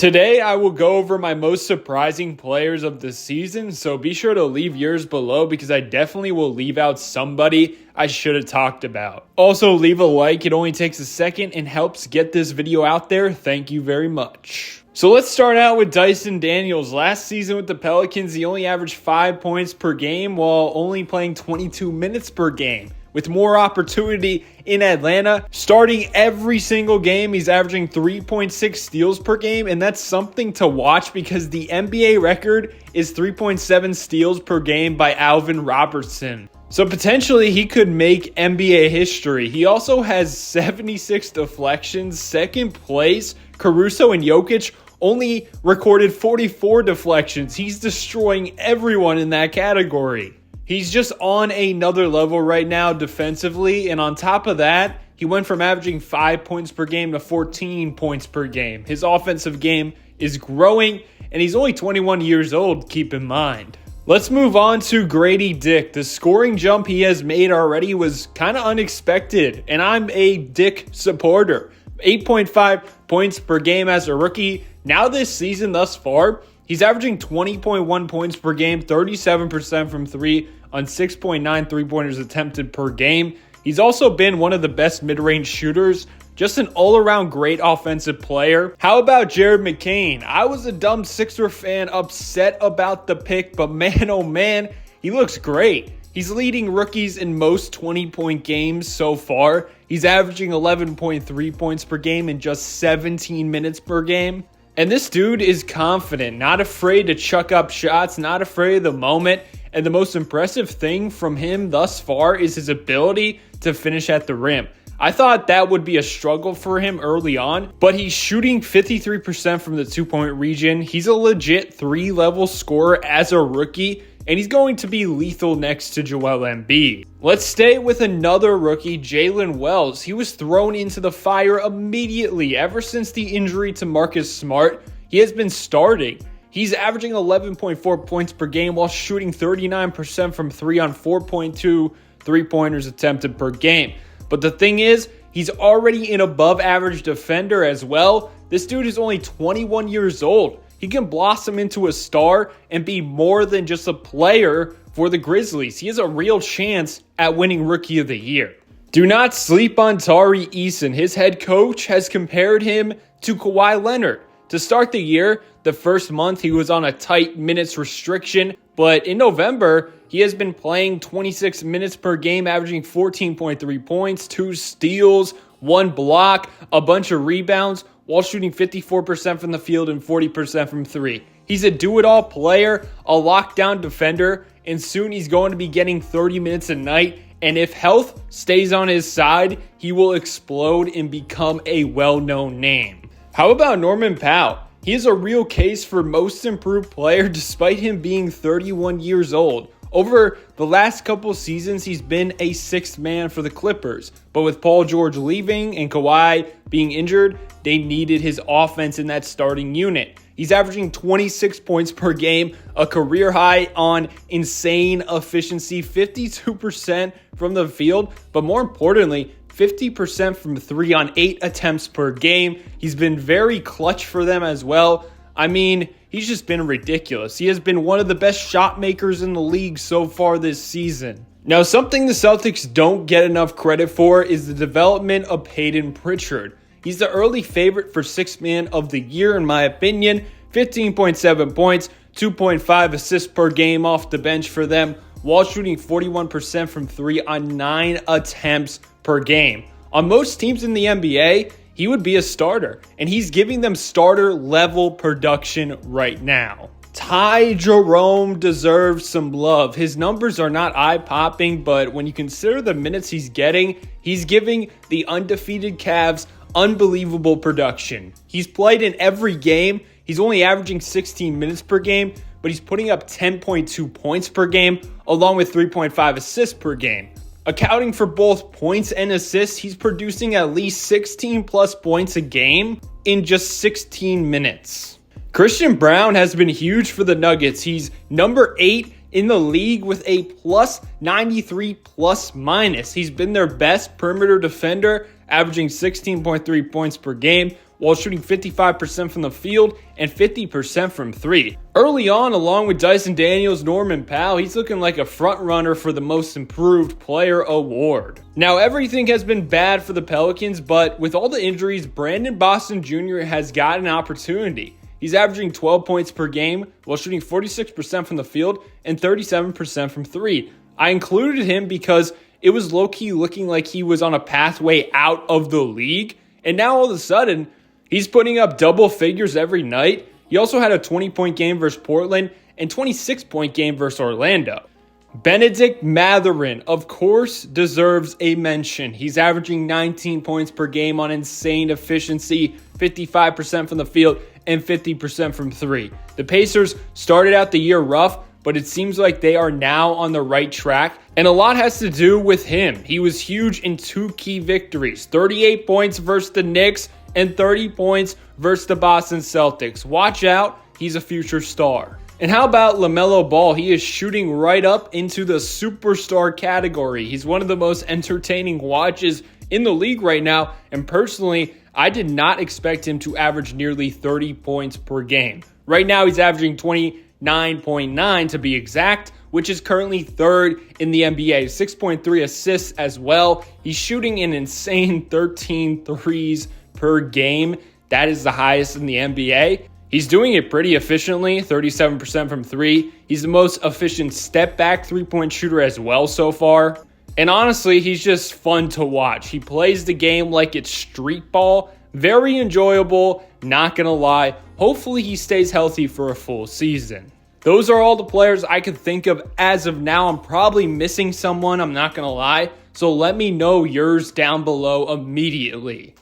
Today, I will go over my most surprising players of the season, so be sure to leave yours below because I definitely will leave out somebody I should have talked about. Also, leave a like. It only takes a second and helps get this video out there. Thank you very much. So let's start out with Dyson Daniels. Last season with the Pelicans, he only averaged 5 points per game while only playing 22 minutes per game. With more opportunity in Atlanta, starting every single game, he's averaging 3.6 steals per game, and that's something to watch because the NBA record is 3.7 steals per game by Alvin Robertson. So potentially he could make NBA history. He also has 76 deflections, second place. Caruso and Jokic only recorded 44 deflections. He's destroying everyone in that category. He's just on another level right now defensively, and on top of that, he went from averaging 5 points per game to 14 points per game. His offensive game is growing, and he's only 21 years old, keep in mind. Let's move on to Grady Dick. The scoring jump he has made already was kind of unexpected, and I'm a Dick supporter. 8.5 points per game as a rookie. Now this season thus far, he's averaging 20.1 points per game, 37% from three on 6.9 three-pointers attempted per game. He's also been one of the best mid-range shooters, just an all-around great offensive player. How about Jared McCain? I was a dumb Sixer fan upset about the pick, but man, oh man, he looks great. He's leading rookies in most 20-point games so far. He's averaging 11.3 points per game in just 17 minutes per game. And this dude is confident, not afraid to chuck up shots, not afraid of the moment. And the most impressive thing from him thus far is his ability to finish at the rim. I thought that would be a struggle for him early on, but he's shooting 53% from the two-point region. He's a legit 3-level scorer as a rookie, and he's going to be lethal next to Joel Embiid. Let's stay with another rookie, Jaylen Wells. He was thrown into the fire immediately. Ever since the injury to Marcus Smart, he has been starting. He's averaging 11.4 points per game while shooting 39% from three on 4.2 three-pointers attempted per game. But the thing is, he's already an above-average defender as well. This dude is only 21 years old. He can blossom into a star and be more than just a player for the Grizzlies. He has a real chance at winning Rookie of the Year. Do not sleep on Tari Eason. His head coach has compared him to Kawhi Leonard. To start the year, the first month he was on a tight minutes restriction, but in November, he has been playing 26 minutes per game, averaging 14.3 points, 2 steals, 1 block, a bunch of rebounds, while shooting 54% from the field and 40% from three. He's a do-it-all player, a lockdown defender, and soon he's going to be getting 30 minutes a night. And if health stays on his side, he will explode and become a well-known name. How about Norman Powell? He is a real case for most improved player despite him being 31 years old. Over the last couple seasons, he's been a sixth man for the Clippers. But with Paul George leaving and Kawhi being injured, they needed his offense in that starting unit. He's averaging 26 points per game, a career high on insane efficiency, 52% from the field, but more importantly, 50% from 3 on 8 attempts per game. He's been very clutch for them as well. I mean, he's just been ridiculous. He has been one of the best shot makers in the league so far this season. Now, something the Celtics don't get enough credit for is the development of Peyton Pritchard. He's the early favorite for Sixth Man of the Year, in my opinion. 15.7 points, 2.5 assists per game off the bench for them, while shooting 41% from 3 on 9 attempts per game. On most teams in the NBA, he would be a starter, and he's giving them starter-level production right now. Ty Jerome deserves some love. His numbers are not eye-popping, but when you consider the minutes he's getting, he's giving the undefeated Cavs unbelievable production. He's played in every game. He's only averaging 16 minutes per game, but he's putting up 10.2 points per game, along with 3.5 assists per game. Accounting for both points and assists, he's producing at least 16 plus points a game in just 16 minutes. Christian Braun has been huge for the Nuggets. He's number 8 in the league with a plus 93 plus minus. He's been their best perimeter defender, averaging 16.3 points per game, while shooting 55% from the field and 50% from 3. Early on, along with Dyson Daniels, Norman Powell, he's looking like a front runner for the Most Improved Player award. Now, everything has been bad for the Pelicans, but with all the injuries, Brandon Boston Jr. has got an opportunity. He's averaging 12 points per game while shooting 46% from the field and 37% from 3. I included him because it was low-key looking like he was on a pathway out of the league, and now all of a sudden, he's putting up double figures every night. He also had a 20-point game versus Portland and 26-point game versus Orlando. Benedict Mathurin, of course, deserves a mention. He's averaging 19 points per game on insane efficiency, 55% from the field and 50% from 3. The Pacers started out the year rough, but it seems like they are now on the right track, and a lot has to do with him. He was huge in 2 key victories, 38 points versus the Knicks and 30 points versus the Boston Celtics. Watch out, he's a future star. And how about LaMelo Ball? He is shooting right up into the superstar category. He's one of the most entertaining watches in the league right now, and personally, I did not expect him to average nearly 30 points per game. Right now, he's averaging 29.9 to be exact, which is currently 3rd in the NBA. 6.3 assists as well. He's shooting an insane 13 threes per game. That is the highest in the NBA. He's doing it pretty efficiently, 37% from 3. He's the most efficient step-back three-point shooter as well so far. And honestly, he's just fun to watch. He plays the game like it's street ball. Very enjoyable, not gonna lie. Hopefully he stays healthy for a full season. Those are all the players I could think of as of now. I'm probably missing someone, I'm not gonna lie. So let me know yours down below immediately.